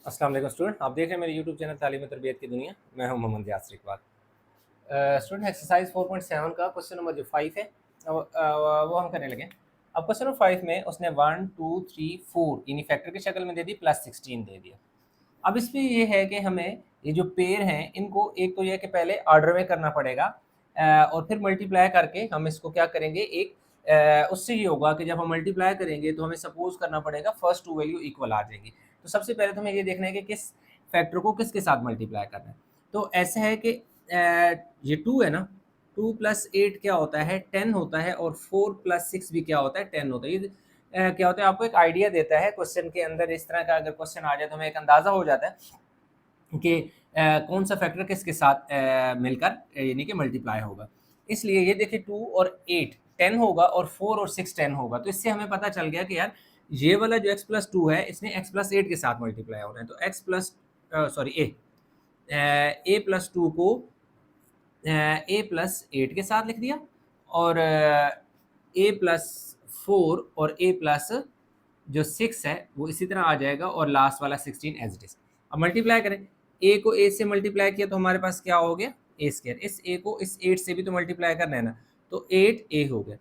अस्सलाम वालेकुम स्टूडेंट, आप देख रहे हैं मेरे यूट्यूब चैनल तालीम और तरबियत की दुनिया। मैं हूं मोहम्मद यासर इकबाल। स्टूडेंट एक्सरसाइज 4.7 का क्वेश्चन नंबर जो 5 है वो हम करने लगे। अब क्वेश्चन नंबर 5 में उसने 1 2 3 4 यानी फैक्टर की शक्ल में दे दी, प्लस 16 दे दिया। अब इसमें ये है कि हमें ये जो पेयर हैं इनको एक तो ये है कि पहले ऑर्डर में करना पड़ेगा, और फिर मल्टीप्लाई करके हम इसको क्या करेंगे, एक उससे ये होगा कि जब हम मल्टीप्लाई करेंगे तो हमें सपोज करना पड़ेगा फर्स्ट टू वैल्यू इक्वल आ जाएगी। तो सबसे पहले तो हमें ये देखना है कि किस फैक्टर को किसके साथ मल्टीप्लाई करना है। तो ऐसे है कि ये 2 है ना, 2 प्लस 8 क्या होता है, 10 होता है, और 4 प्लस 6 भी क्या होता है, 10 होता है। ये क्या होता है, आपको एक आइडिया देता है क्वेश्चन के अंदर। इस तरह का अगर क्वेश्चन आ जाए तो हमें एक अंदाज़ा हो जाता है कि कौन सा फैक्टर किसके साथ मिलकर यानी कि मल्टीप्लाई होगा। इसलिए ये देखिए 2 और 8 10 होगा, और 4 और 6 10 होगा। तो इससे हमें पता चल गया कि यार ये वाला जो x प्लस 2 है इसने x प्लस 8 के साथ मल्टीप्लाई होना है। तो x प्लस सॉरी ए प्लस 2 को ए प्लस 8 के साथ लिख दिया, और ए प्लस 4 और ए प्लस जो 6 है वो इसी तरह आ जाएगा, और लास्ट वाला 16 एज इट इज। अब मल्टीप्लाई करें, ए को ए से मल्टीप्लाई किया तो हमारे पास क्या हो गया, ए स्क्वायर। इस ए को इस 8 से भी तो मल्टीप्लाई करना है ना, तो 8 ए हो गया।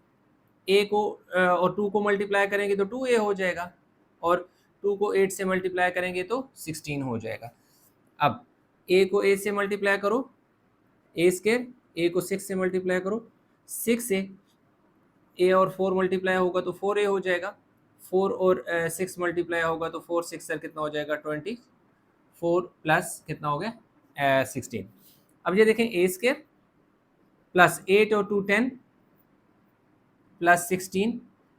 ए को और 2 को मल्टीप्लाई करेंगे तो 2 ए हो जाएगा, और 2 को 8 से मल्टीप्लाई करेंगे तो 16 हो जाएगा। अब ए को ए से मल्टीप्लाई करो, ए स्क्वायर, ए को 6 से मल्टीप्लाई करो, 6 ए और 4 मल्टीप्लाई होगा तो 4 ए हो जाएगा, 4 और 6 मल्टीप्लाई होगा तो 4 6 सर कितना हो जाएगा 20, 4 प्लस कितना हो गया 16। अब ये देखें ए स्क्वायर प्लस 8 और 2 10 प्लस 16।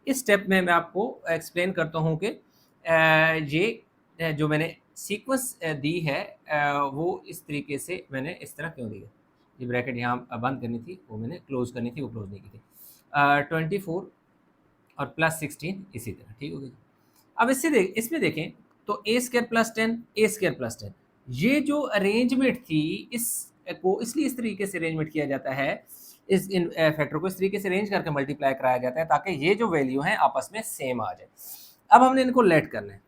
इस स्टेप में मैं आपको एक्सप्लेन करता हूँ कि ये जो मैंने सीक्वेंस दी है वो इस तरीके से मैंने इस तरह क्यों दी है। ये ब्रैकेट यहाँ बंद करनी थी, वो मैंने क्लोज करनी थी, वो क्लोज नहीं की थी। 24 और प्लस 16 इसी तरह, ठीक हो गई। अब इसमें देखें तो ए स्क्वायर प्लस 10 ए स्क्वायर प्लस 10, ये जो अरेंजमेंट थी इस को इसलिए इस तरीके से अरेंजमेंट किया जाता है, इस इन फैक्टर को इस तरीके से अरेंज करके मल्टीप्लाई कराया जाता है ताकि ये जो वैल्यू है आपस में सेम आ जाए। अब हमने इनको लेट करना है,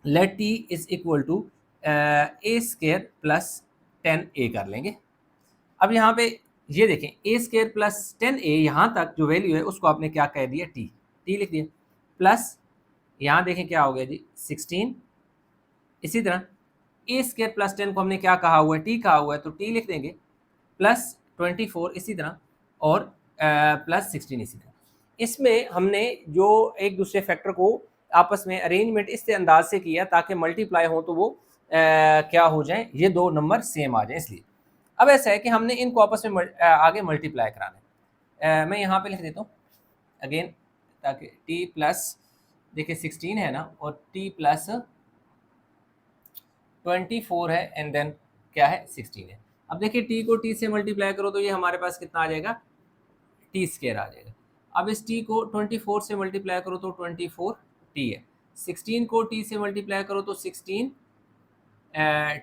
let T is equal to A square plus 10 A कर लेंगे। अब यहाँ पे ये देखें ए स्क्वायर प्लस 10 ए, यहाँ तक जो वैल्यू है उसको आपने क्या कह दिया, टी, टी लिख दिया, प्लस यहाँ देखें क्या हो गया जी 16। इसी तरह ए स्क्वायर प्लस 10 को हमने क्या कहा हुआ है, टी कहा हुआ है, तो टी लिख देंगे, प्लस 24 इसी तरह, और प्लस 16 इसी तरह। इसमें हमने जो एक दूसरे फैक्टर को आपस में अरेंजमेंट इस अंदाज से किया ताकि मल्टीप्लाई हो तो वो क्या हो जाए, ये दो नंबर सेम आ जाए। इसलिए अब ऐसा है कि हमने इनको आपस में आगे मल्टीप्लाई कराना है। मैं यहाँ पे लिख देता हूँ अगेन, ताकि टी प्लस देखिए 16 है ना, और टी प्लस 24 है, एंड देन क्या है 16 है। अब देखिए टी को टी से मल्टीप्लाई करो तो ये हमारे पास कितना आ जाएगा, टी स्क्वायर आ जाएगा। अब इस टी को 24 से मल्टीप्लाई करो तो 24 टी है, 16 को टी से मल्टीप्लाई करो तो 16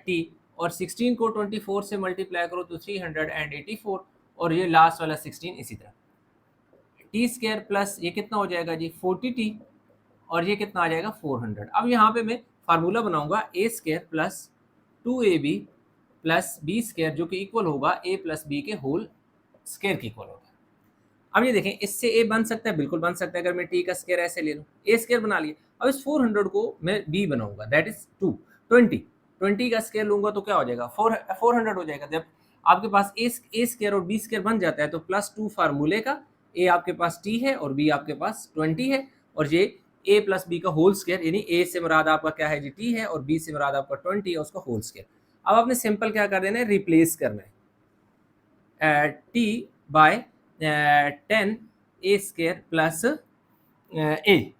टी, और 16 को 24 से मल्टीप्लाई करो तो 384, और ये लास्ट वाला 16 इसी तरह। टी स्क्वायर प्लस ये कितना हो जाएगा जी 40 टी, और ये कितना आ जाएगा 400। अब यहाँ पे मैं फार्मूला बनाऊंगा ए स्क्वायर प्लस 2ab प्लस बी स्क्वायर, जो कि इक्वल होगा ए प्लस बी के होल स्क्वायर के इक्वल होगा। अब ये देखें इससे ए बन सकता है, बिल्कुल बन सकता है, अगर मैं टी का स्क्वायर ऐसे ले लूँ, ए स्क्वायर बना लिया। अब इस 400 को मैं बी बनाऊंगा, दैट इज 20 का स्क्वायर लूंगा तो क्या हो जाएगा 400 हो जाएगा। जब आपके पास ए स्क्वायर और बी स्क्वायर बन जाता है तो +2 फार्मूले का, ए आपके पास टी है और बी आपके पास 20 है, और ये ए प्लस बी का होल स्क्वायर, यानी ए से मुराद आपका क्या है जी टी है, और बी से मुराद आपका 20 है, उसका होल स्क्वायर। अब आपने सिंपल क्या कर देना है, रिप्लेस करना है टी बाय 10 ए स्क्वायर प्लस ए,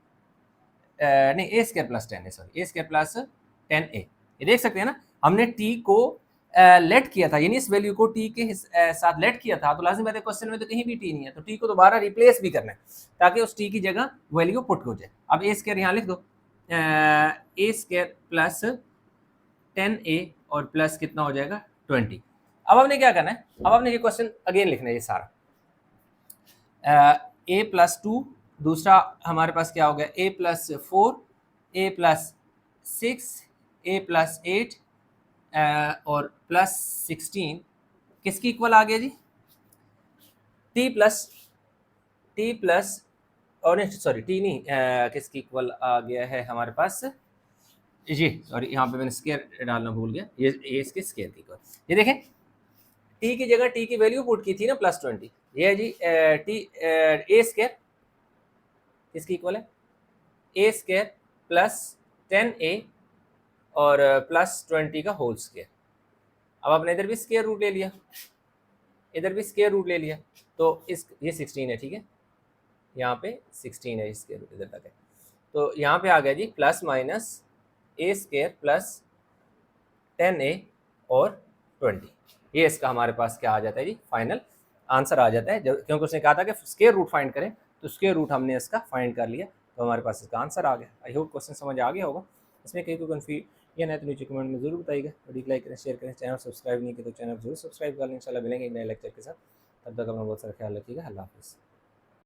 नहीं ए स्क्वायर प्लस 10 है, सॉरी ए स्क्वायर प्लस 10 ए। ये देख सकते हैं ना, हमने टी को लेट किया था, यानी इस वैल्यू को टी के साथ लेट किया था, तो लाजिम है क्वेश्चन में तो कहीं भी टी नहीं है, तो टी को दोबारा रिप्लेस भी करना है ताकि उस टी की जगह वैल्यू पुट हो जाए। अब ए स्क्वायर यहाँ लिख दो, ए स्क्वायर प्लस 10 ए और प्लस कितना हो जाएगा 20। अब हमने क्या करना है, अब हमने ये क्वेश्चन अगेन लिखना है ये सारा, ए प्लस 2, दूसरा हमारे पास क्या हो गया ए प्लस 4, ए प्लस 6, ए प्लस 8 और प्लस 16 किसकी इक्वल आ गया जी? टी प्लस और सॉरी टी नहीं, किसकी इक्वल आ गया है हमारे पास ये, सॉरी यहाँ पे मैंने स्केयर डालना भूल गया, ये इसके स्केयर की इक्वल। ये देखें टी की जगह टी की वैल्यू पुट की थी ना +20, ये है जी टी ए स्केयर किसकी इक्वल है? ए स्केयर प्लस 10a और +20 का होल स्केयर। अब आपने इधर भी स्केयर रूट ले लिया, इधर भी स्केयर रूट ले लिया, तो इस ये 16 है, ठीक है, यहाँ पे 16 है, स्केयर रूट इधर तक है, तो यहाँ पे आ गया जी प्लस माइनस ए स्केयर प्लस 10a और 20। ये इसका हमारे पास क्या आ जाता है जी? फाइनल आंसर आ जाता है, क्योंकि उसने कहा था कि स्केयर रूट फाइंड करें, तो स्केयर रूट हमने इसका फाइंड कर लिया, तो हमारे पास इसका आंसर आ गया। आई होप क्वेश्चन समझ आ गया होगा। इसमें कहीं कोई कन्फ्यूजन है तो नीचे कमेंट में जरूर बताइएगा। वीडियो लाइक करें, शेयर करें, चैनल सब्सक्राइब नहीं किया तो चैनल जरूर सब्सक्राइब कर लें। इंशाल्लाह मिलेंगे एक नए लेक्चर के साथ, तब तक अपना बहुत सारा ख्याल रखिएगा। अल्लाह हाफिज़।